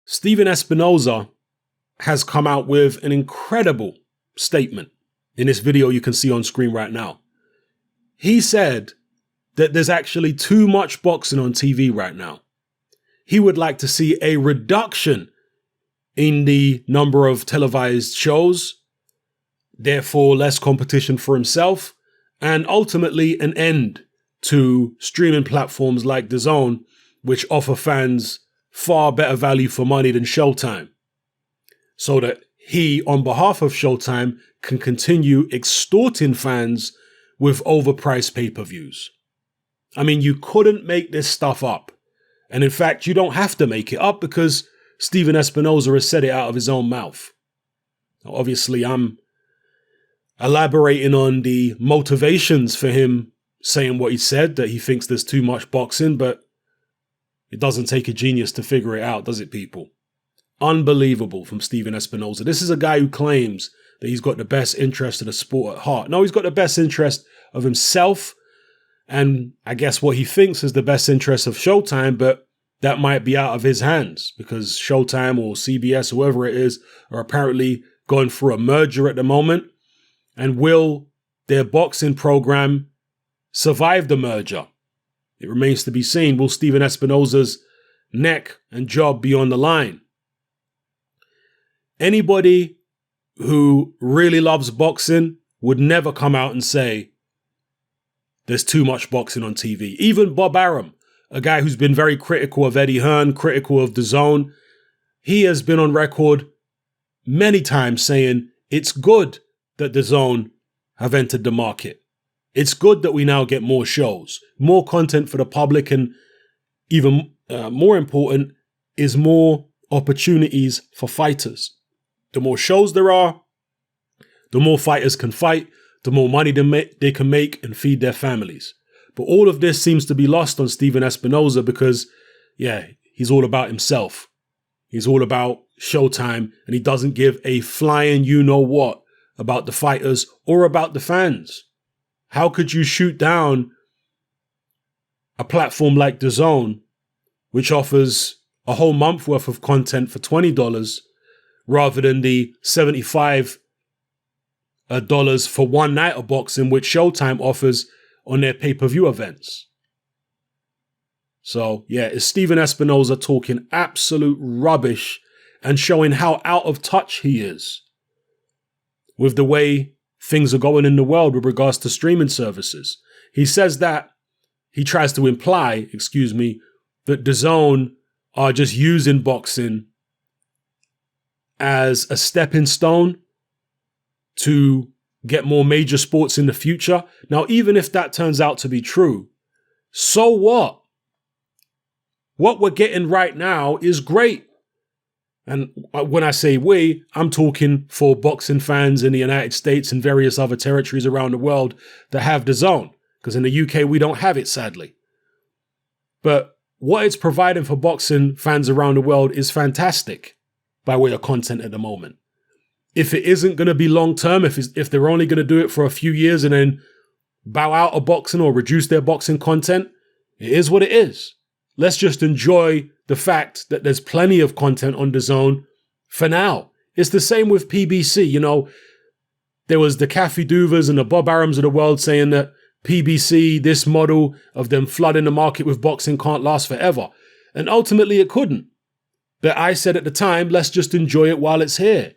Steven Espinoza has come out with an incredible statement in this video you can see on screen right now. He said that there's actually too much boxing on TV right now. He would like to see a reduction in the number of televised shows, therefore less competition for himself, and ultimately an end to streaming platforms like DAZN, which offer fans far better value for money than Showtime, so that he, on behalf of Showtime, can continue extorting fans with overpriced pay-per-views. I mean, you couldn't make this stuff up. And in fact, you don't have to make it up because Steven Espinoza has said it out of his own mouth. Now, obviously, I'm elaborating on the motivations for him saying what he said, that he thinks there's too much boxing, but it doesn't take a genius to figure it out, does it, people? Unbelievable from Steven Espinoza. This is a guy who claims that he's got the best interest of the sport at heart. No, he's got the best interest of himself and I guess what he thinks is the best interest of Showtime, but that might be out of his hands because Showtime or CBS, whoever it is, are apparently going through a merger at the moment. And will their boxing program survive the merger? It remains to be seen. Will Steven Espinoza's neck and job be on the line? Anybody who really loves boxing would never come out and say there's too much boxing on TV. Even Bob Arum, a guy who's been very critical of Eddie Hearn, critical of DAZN, he has been on record many times saying it's good that DAZN have entered the market. It's good that we now get more shows, more content for the public, and even more important is more opportunities for fighters. The more shows there are, the more fighters can fight, the more money they can make and feed their families. But all of this seems to be lost on Steven Espinoza because, yeah, he's all about himself. He's all about Showtime, and he doesn't give a flying you-know-what about the fighters or about the fans. How could you shoot down a platform like DAZN, which offers a whole month worth of content for $20 rather than the $75 for one night of boxing, which Showtime offers on their pay-per-view events? So, yeah, it's Steven Espinoza talking absolute rubbish and showing how out of touch he is with the way things are going in the world with regards to streaming services. He says that, he tries to imply, that DAZN are just using boxing as a stepping stone to get more major sports in the future. Now, even if that turns out to be true, so what? What we're getting right now is great. And when I say we, I'm talking for boxing fans in the United States and various other territories around the world that have DAZN, because in the UK, we don't have it, sadly. But what it's providing for boxing fans around the world is fantastic by way of content at the moment. If it isn't going to be long-term, if they're only going to do it for a few years and then bow out of boxing or reduce their boxing content, it is what it is. Let's just enjoy the fact that there's plenty of content on DAZN for now. It's the same with PBC. You know, there was the Kathy Duvers and the Bob Arums of the world saying that PBC, this model of them flooding the market with boxing, can't last forever. And ultimately it couldn't. But I said at the time, let's just enjoy it while it's here.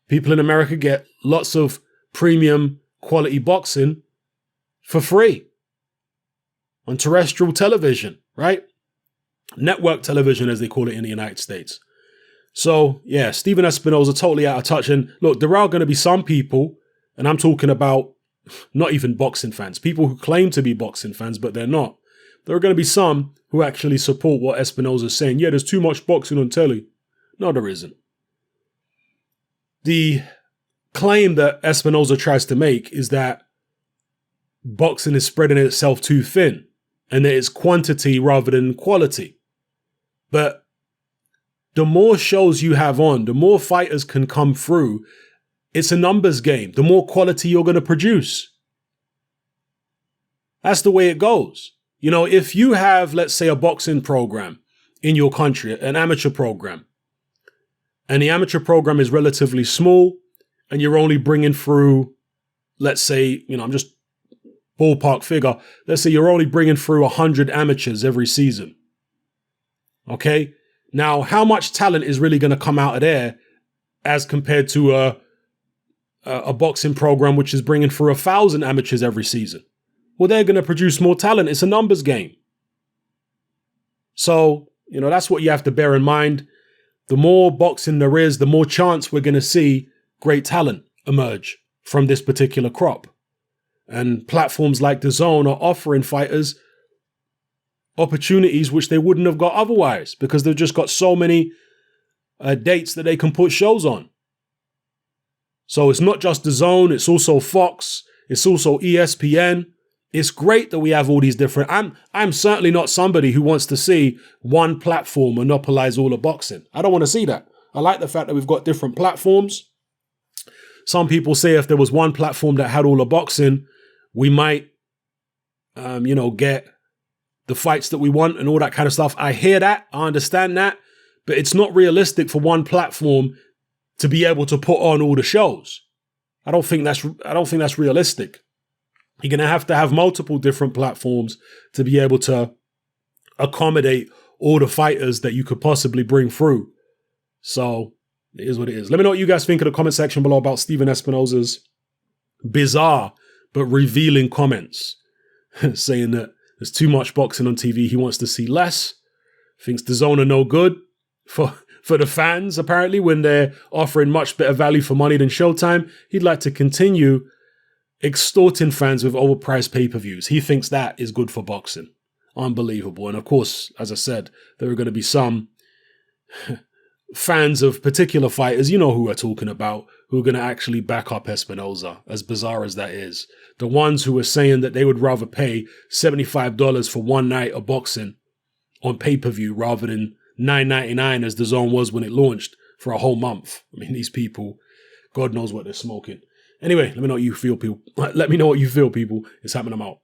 People in America get lots of premium quality boxing for free on terrestrial television, right? Network television, as they call it in the United States. So, yeah, Steven Espinoza totally out of touch. And look, there are going to be some people, and I'm talking about not even boxing fans, people who claim to be boxing fans, but they're not. There are going to be some who actually support what Espinoza is saying. Yeah, there's too much boxing on telly. No, there isn't. The claim that Espinoza tries to make is that boxing is spreading itself too thin and that it's quantity rather than quality. But the more shows you have on, the more fighters can come through. It's a numbers game. The more quality you're going to produce. That's the way it goes. You know, if you have, let's say, a boxing program in your country, an amateur program, and the amateur program is relatively small, and you're only bringing through, let's say, I'm just ballpark figure, let's say you're only bringing through 100 amateurs every season. Okay? Now, how much talent is really going to come out of there as compared to a boxing program which is bringing through 1,000 amateurs every season? Well, they're going to produce more talent. It's a numbers game. So, that's what you have to bear in mind. The more boxing there is, the more chance we're going to see great talent emerge from this particular crop. And platforms like DAZN are offering fighters opportunities which they wouldn't have got otherwise, because they've just got so many dates that they can put shows on. So it's not just DAZN, it's also Fox, it's also ESPN. It's great that we have all these different. I'm certainly not somebody who wants to see one platform monopolize all of boxing. I don't want to see that. I like the fact that we've got different platforms. Some people say if there was one platform that had all of boxing, we might, get the fights that we want and all that kind of stuff. I hear that. I understand that. But it's not realistic for one platform to be able to put on all the shows. I don't think that's realistic. You're going to have multiple different platforms to be able to accommodate all the fighters that you could possibly bring through. So it is what it is. Let me know what you guys think in the comment section below about Stephen Espinoza's bizarre but revealing comments, saying that there's too much boxing on TV. He wants to see less. Thinks DAZN are no good for the fans, apparently, when they're offering much better value for money than Showtime. He'd like to continue extorting fans with overpriced pay-per-views. He thinks that is good for boxing. Unbelievable. And of course, as I said, there are going to be some fans of particular fighters, you know who we're talking about, who are going to actually back up Espinoza, as bizarre as that is. The ones who are saying that they would rather pay $75 for one night of boxing on pay-per-view rather than $9.99 as DAZN was when it launched for a whole month. I mean, these people, God knows what they're smoking. Anyway, let me know what you feel, people. Let me know what you feel, people. It's happening. I'm out.